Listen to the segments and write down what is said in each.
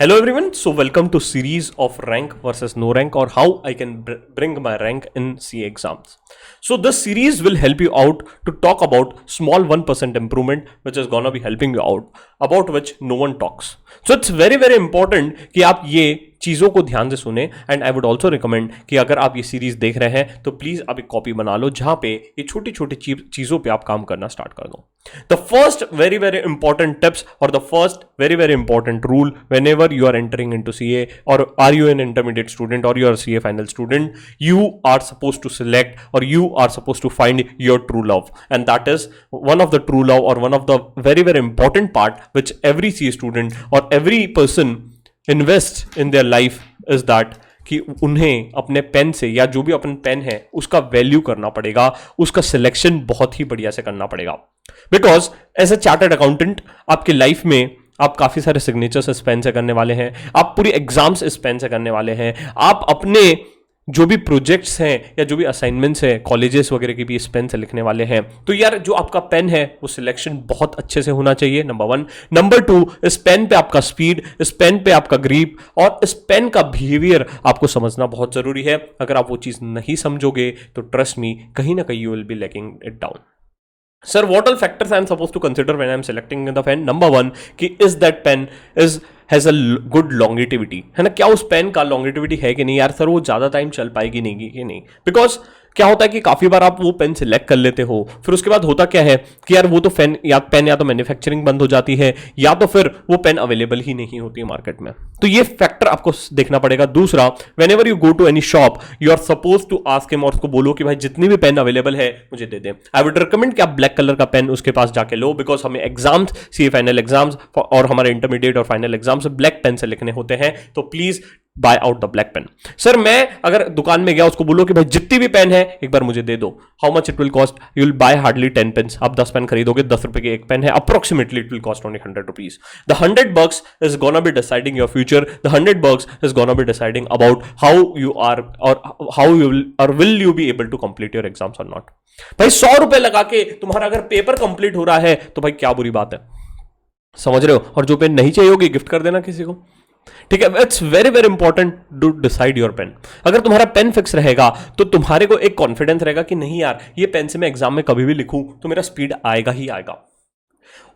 Hello everyone, so welcome to series of rank versus no rank or how I can bring my rank in CA exams. So this series will help you out to talk about small 1% improvement which is gonna be helping you out, about which no one talks. So it's very important कि आप ये चीज़ों को ध्यान से सुने and I would also recommend कि अगर आप ये सीरीज देख रहे हैं तो प्लीज़ आप एक कॉपी बना लो जहाँ पे ये छोटी छोटी चीज़ों पे आप काम करना स्टार्ट कर दो. The first very important tips or the first very important rule whenever you are entering into CA or are you an intermediate student or you are a CA final student, you are supposed to select or you are supposed to find your true love, and that is one of the true love or one of the very important part which every CA student or every person invest in their life is that कि उन्हें अपने pen से या जो भी अपन pen है उसका value करना पड़ेगा, उसका सिलेक्शन बहुत ही बढ़िया से करना पड़ेगा. Because as a chartered accountant आपकी लाइफ में आप काफी सारे सिग्नेचर्स इस पेन से करने वाले हैं, आप पूरी एग्जाम्स इस पेन से करने वाले हैं, आप अपने जो भी प्रोजेक्ट्स हैं या जो भी असाइनमेंट्स हैं कॉलेजेस वगैरह की भी इस पेन से लिखने वाले हैं. तो यार जो आपका पेन है वो सिलेक्शन बहुत अच्छे से होना चाहिए, नंबर 1. नंबर 2, इस पेन पे आपका स्पीड, इस पेन पे आपका ग्रिप और इस पेन का बिहेवियर आपको समझना बहुत जरूरी है. अगर आप वो चीज नहीं समझोगे तो ट्रस्ट मी कहीं ना कहीं you will be lacking it down. Sir, what all factors I am supposed to consider when I am selecting the pen? Number 1, कि is that pen has a good longevity, है ना. क्या उस pen का longevity है कि नहीं यार सर, वो ज्यादा टाइम चल पाएगी नहीं कि नहीं. बिकॉज क्या होता है कि काफी बार आप वो पेन सिलेक्ट कर लेते हो, फिर उसके बाद होता क्या है कि यार वो तो पेन या तो मैन्युफैक्चरिंग बंद हो जाती है या तो फिर वो पेन अवेलेबल ही नहीं होती है मार्केट में. तो ये फैक्टर आपको देखना पड़ेगा. दूसरा, whenever you go to any shop you are suppose to ask him और उसको बोलो कि भाई जितनी भी पेन अवेलेबल है मुझे दे दे. आई वुड रिकमेंड कि आप ब्लैक कलर का पेन उसके पास जाके लो, बिकॉज हमें एग्जाम्स, सीए फाइनल एग्जाम्स और हमारे इंटरमीडिएट और फाइनल एग्जाम्स ब्लैक पेन से लिखने होते हैं. तो please buy out the black pen. Sir मैं अगर दुकान में गया उसको बोलो कि भाई जितनी भी पेन है एक बार मुझे दे दो, how much it will cost? You will buy hardly 10 pens. आप 10 पेन खरीदोगे, 10 रुपए की एक पेन है, approximately it will cost only 100 rupees. The 100 bucks is gonna be deciding your future. The 100 bucks is gonna be deciding about how you are or how you will or will you be able to complete your exams or not. भाई 100 रुपए लगा के तुम्हारा अगर paper complete हो रहा है तो भाई क्या बुरी बात है, समझ रहे हो. और जो पेन नहीं चाहिए होगी गिफ्ट कर देना किसी को, ठीक है. It's very important to decide your pen. अगर तुम्हारा पेन फिक्स रहेगा तो तुम्हारे को एक कॉन्फिडेंस रहेगा कि नहीं यार ये पेन से मैं एग्जाम में कभी भी लिखूं तो मेरा स्पीड आएगा ही आएगा.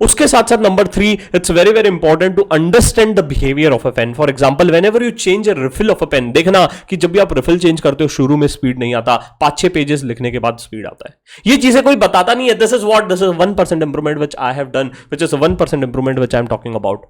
उसके साथ साथ number 3, it's very important to understand the behaviour of a pen. For example, whenever you change a refill of a pen, देखना कि जब भी आप रिफिल चेंज करते हो शुरू में स्पीड नहीं आता, 5-6 पेजेस लिखने के बाद स्पीड आता है. ये चीजें कोई बताता नहीं है. This is 1% improvement which I have done, which is 1% improvement which I am talking about.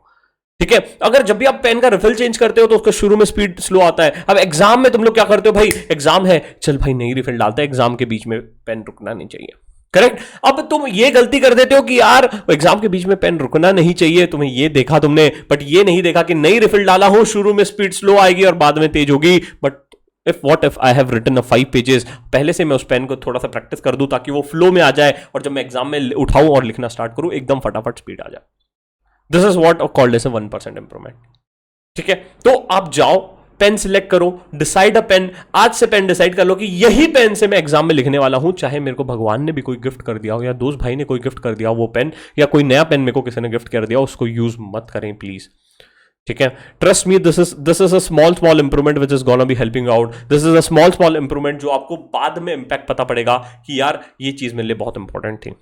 ठीक है. अगर जब भी आप पेन का रिफिल चेंज करते हो तो उसका शुरू में स्पीड स्लो आता है. अब एग्जाम में तुम लोग क्या करते हो, भाई एग्जाम है चल भाई नई रिफिल डालते हैं, एग्जाम के बीच में पेन रुकना नहीं चाहिए. करेक्ट. अब तुम ये गलती कर देते हो कि यार एग्जाम के बीच में पेन रुकना नहीं चाहिए, तुम्हें ये देखा तुमने, बट ये नहीं देखा कि नई रिफिल डाला हूं, शुरू में स्पीड स्लो आएगी और बाद में तेज होगी. But if I have written 5 pages, पहले से मैं उस पेन को थोड़ा सा प्रैक्टिस कर दूं ताकि वो फ्लो में आ जाए और जब मैं एग्जाम में उठाऊं और लिखना स्टार्ट करूं एकदम फटाफट स्पीड आ जाए. This is what called as 1% improvement. ठीक है. तो आप जाओ, पेन सिलेक्ट करो, डिसाइड अ पेन. आज से पेन डिसाइड कर लो कि यही पेन से मैं एग्जाम में लिखने वाला हूं, चाहे मेरे को भगवान ने भी कोई गिफ्ट कर दिया हो या दोस्त भाई ने कोई गिफ्ट कर दिया हो वो पेन, या कोई नया पेन मेरे को किसी ने गिफ्ट कर दिया, उसको यूज मत करें प्लीज. ठीक है. Trust me, this is a small improvement which is gonna be helping out. This is a small improvement जो आपको बाद में इंपैक्ट पता पड़ेगा कि यार ये चीज मेरे लिए बहुत इंपॉर्टेंट थी.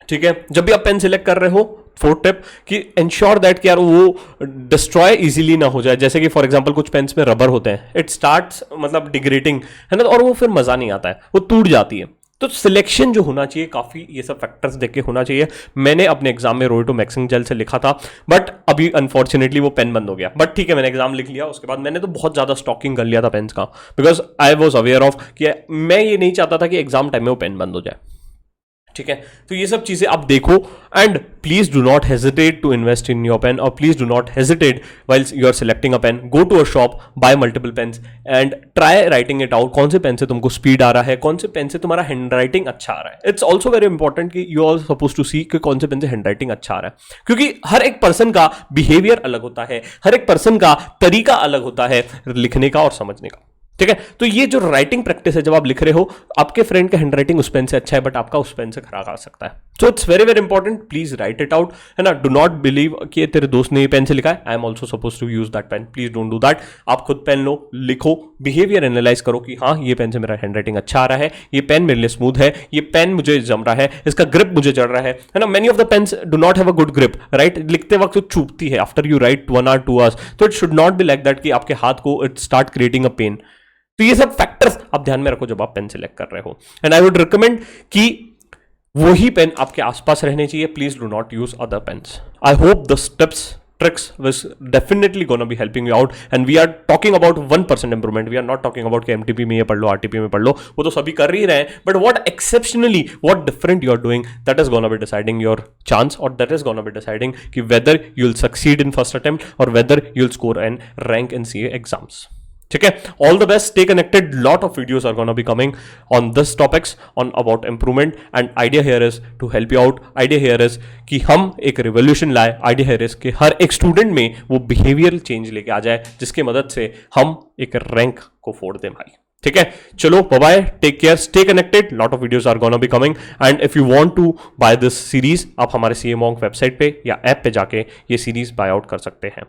ठीक है. जब भी आप पेन सिलेक्ट कर रहे हो, 4th टिप कि इंश्योर दैट कि यार वो डिस्ट्रॉय इजीली ना हो जाए. जैसे कि फॉर एग्जांपल कुछ पेन्स में रबर होते हैं, इट स्टार्ट्स मतलब डिग्रेडिंग, है ना, और वो फिर मजा नहीं आता है, वो टूट जाती है. तो सिलेक्शन जो होना चाहिए काफी ये सब फैक्टर्स देख के होना चाहिए. मैंने अपने एग्जाम में रोइटो मैक्सिंग जेल से लिखा था, बट अभी अनफॉर्चुनेटली वो पेन बंद हो गया. बट ठीक है, मैंने एग्जाम लिख लिया. उसके बाद मैंने तो बहुत ज्यादा स्टॉकिंग कर लिया था पेन्स का, because I was aware of कि मैं ये नहीं चाहता था कि एग्जाम टाइम में वो पेन बंद हो जाए. ठीक है. तो ये सब चीजें आप देखो and please do not hesitate to invest in your pen और please do not hesitate while you are selecting a pen. Go to a shop, buy multiple pens and try writing it out. कौन से pen से तुमको speed आ रहा है, कौन से pen से तुम्हारा हैंड राइटिंग अच्छा आ रहा है. इट्स ऑल्सो वेरी इंपॉर्टेंट कि यू आर सपोज टू सी कि कौन से पेन से हैंड राइटिंग अच्छा आ रहा है, क्योंकि हर एक पर्सन का बिहेवियर अलग होता है, हर एक पर्सन का तरीका अलग होता है लिखने का और समझने का. ठीक है। तो ये जो राइटिंग प्रैक्टिस है, जब आप लिख रहे हो, आपके फ्रेंड का हैंडराइटिंग उस पेन से अच्छा है बट आपका उस पेन से खराब आ सकता है। So it's very very important, please right it out, है ना। डू नॉट बिलीव कि तेरे दोस्त ने ये पेन से लिखा है, I am also suppose to use that pen, please don't do that. आप खुद पेन लो, लिखो, बिहेवियर एनालाइज करो कि हाँ ये पेन से मेरा हैंडराइटिंग अच्छा आ रहा है, ये पेन मेरे लिए स्मूथ है, ये पेन मुझे जम रहा है, इसका ग्रिप मुझे चढ़ रहा है ना। Many of the pens do not have a good grip, right. लिखते वक्त तो चूपती है after you write 1 or 2 hours, तो it should not be like that कि आपके हाथ को it start creating a pain. तो ये सब फैक्टर्स आप ध्यान में रखो जब आप पेन सिलेक्ट कर रहे हो। एंड आई वुड रिकमेंड कि वही पेन आपके आसपास रहने चाहिए, please do not use other pens. I hope the steps tricks was definitely gonna be helping you out, and we are talking about 1% improvement. We are not talking about कि MTP में ये पढ़ लो, RTP में पढ़ लो, वो तो सभी कर ही रहे हैं, but what exceptionally, what different you are doing, that is gonna be deciding your chance, or that is gonna be deciding कि whether you'll succeed in first attempt or whether you'll score and rank in CA exams. ठीक है, all the best, stay connected, lot of videos are gonna be coming on this topics on about improvement, and idea here is to help you out. Idea here is कि हम एक revolution लाए, idea here is कि हर एक student में वो behavioural change लेके आ जाए जिसकी मदद से हम एक रैंक को फोड़ दें भाई। ठीक है, चलो bye bye, take care, stay connected, lot of videos are gonna be coming, and if you want to buy this series, आप हमारे CA Monk वेबसाइट पे या ऐप पे जाके ये सीरीज बाय आउट कर सकते हैं।